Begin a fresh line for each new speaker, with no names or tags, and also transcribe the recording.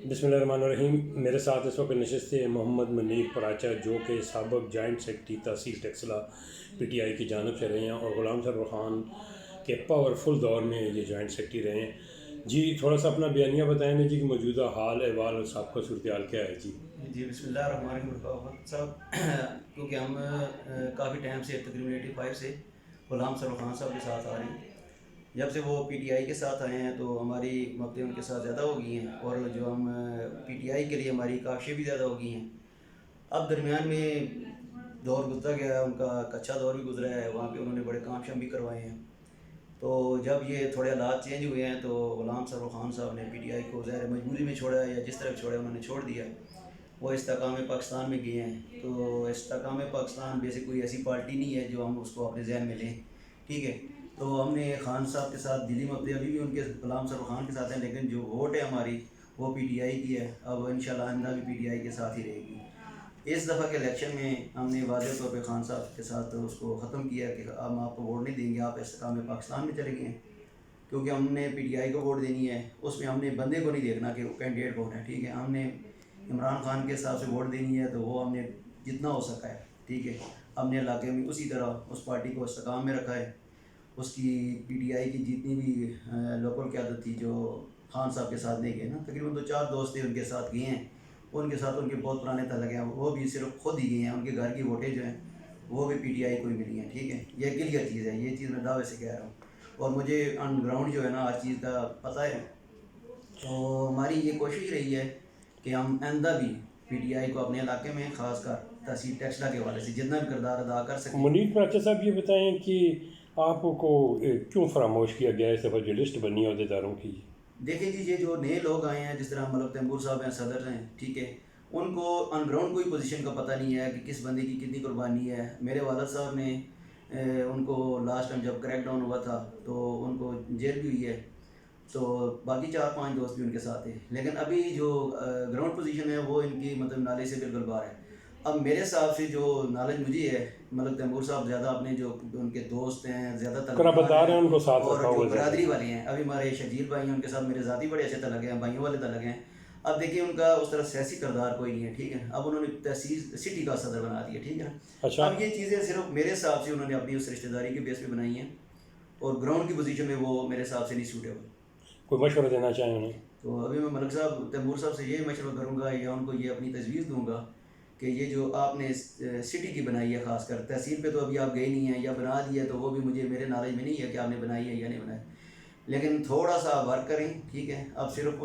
बिस्मिल्लाहिर्रहमानिर्रहीम। मेरे साथ इस वक्त नशिस्त मोहम्मद मुनीर पराचा, जो कि साबिक़ जॉइंट सेक्रेटरी तहसील टेक्सला PTI की जानब से रहे हैं और ग़ुलाम सरवर ख़ान के पावरफुल दौर में ये जॉइंट सेक्रेटरी रहे हैं। जी थोड़ा सा अपना बयानिया बताएं जी कि मौजूदा हाल अहवाल और साबिक़ा सूरत हाल क्या है।
जी बिस्मिल्लाहिर्रहमानिर्रहीम। साहब क्योंकि हम काफ़ी टाइम से तकरीबन 85 से ग़ुलाम सरवर ख़ान साहब के साथ आ रहे हैं। जब से वो PTI के साथ आए हैं तो हमारी मददें उनके साथ ज़्यादा हो गई हैं और जो हम PTI के लिए हमारी काशिशें भी ज़्यादा हो गई हैं। अब दरमियान में दौर गुजरा गया है, उनका कच्चा दौर भी गुजरा है, वहाँ पे उन्होंने बड़े काम शाम भी करवाए हैं। तो जब ये थोड़े हालात चेंज हुए हैं तो ग़ुलाम सरवर ख़ान साहब ने PTI को ज़ाहिर मजबूरी में छोड़ा या जिस तरह छोड़ा उन्होंने छोड़ दिया। वो इस्तेकाम पाकिस्तान में गए हैं। तो इस्तेकाम पाकिस्तान बेसिक कोई ऐसी पार्टी नहीं है जो हम उसको अपने जहन में लें, ठीक है। तो हमने खान साहब के साथ दिली मद्दे अभी भी उनके ग़ुलाम सरवर ख़ान के साथ हैं, लेकिन जो वोट है हमारी वो PTI की है। अब इंशाल्लाह आइंदा भी PTI के साथ ही रहेगी। इस दफ़ा के इलेक्शन में हमने वाज़ेह तौर पे खान साहब के साथ उसको ख़त्म किया कि हम आपको वोट नहीं देंगे, आप इस्तेकाम पाकिस्तान में चले गए हैं। क्योंकि हमने PTI को वोट देनी है, उसमें हमने बंदे को नहीं देखना कि कैंडिडेट कौन है, ठीक है। हमने इमरान खान के हिसाब से वोट देनी है तो वो हमने जितना हो सका है, ठीक है। हमने इलाके में उसी तरह उस पार्टी को इस्तेकाम में रखा है। उसकी PTI की जितनी भी लोकल क़यादत थी जो खान साहब के साथ नहीं गए ना, तकरीबन 2-4 दोस्त थे उनके साथ गए हैं। उनके साथ उनके बहुत पुराने ताल्लुक हैं, वो भी सिर्फ खुद ही गए हैं। उनके घर की वोटें जो हैं वो भी PTI को ही मिली हैं, ठीक है। ये क्लियर चीज़ है, ये चीज़ मैं दावे से कह रहा हूँ और मुझे ऑन ग्राउंड जो है ना हर चीज़ का पता है। तो हमारी ये कोशिश रही है कि हम आइंदा भी PTI को अपने इलाके में ख़ासकर तहसील टेक्सला के हवाले से जितना भी किरदार अदा कर सकें।
मुनीर पराचा साहब ये बताएं कि आपको क्यों फरामोश किया गया इस दफ़ा जो लिस्ट बनी है अहदेदारों की।
देखिए जी, ये जो नए लोग आए हैं, जिस तरह मलिक तैमूर साहब हैं, सदर हैं, ठीक है। उनको ऑन ग्राउंड कोई पोजीशन का पता नहीं है कि किस बंदे की कितनी कुर्बानी है। मेरे वालिद साहब ने उनको लास्ट टाइम जब क्रैक डाउन हुआ था तो उनको जेल भी हुई है। तो बाकी 4-5 दोस्त भी उनके साथ थे, लेकिन अभी जो ग्राउंड पोजीशन है वो इनकी मतलब नॉलेज से बिल्कुल बाहर है। अब मेरे हिसाब से जो नॉलेज मुझे है, मलिक तैमूर साहब ज़्यादा अपने जो उनके दोस्त हैं, ज़्यादा तल्लुकात
कराबदार हैं,
हैं
उनको साथ
और
रखा
जो
हुआ
बरादरी वाले हैं। अभी हमारे शजील भाई हैं, उनके साथ मेरे ज़ाती बड़े अच्छे तल्लुक हैं, भाइयों वाले तल्लुक हैं। अब देखिए उनका उस तरह सियासी किरदार कोई नहीं है, ठीक है। अब उन्होंने तहसील सिटी का सदर बना दिया, ठीक है ना।
अच्छा,
अब ये चीज़ें सिर्फ मेरे हिसाब से उन्होंने अपनी उस रिश्तेदारी के बेस पे बनाई हैं और ग्राउंड की पोजीशन में वो मेरे हिसाब से नहीं सूटेबल।
कोई मशवरा देना चाहें उन्हें।
तो अभी मैं मलिक साहब तैमूर साहब से ये मशवरा करूँगा या उनको ये अपनी तजवीज़ दूँगा कि ये जो आपने सिटी की बनाई है, ख़ासकर तहसील पे तो अभी आप गए नहीं हैं या बना दी है, तो वो भी मुझे मेरे नॉलेज में नहीं है कि आपने बनाई है या नहीं बनाई, लेकिन थोड़ा सा वर्क करें, ठीक है। अब सिर्फ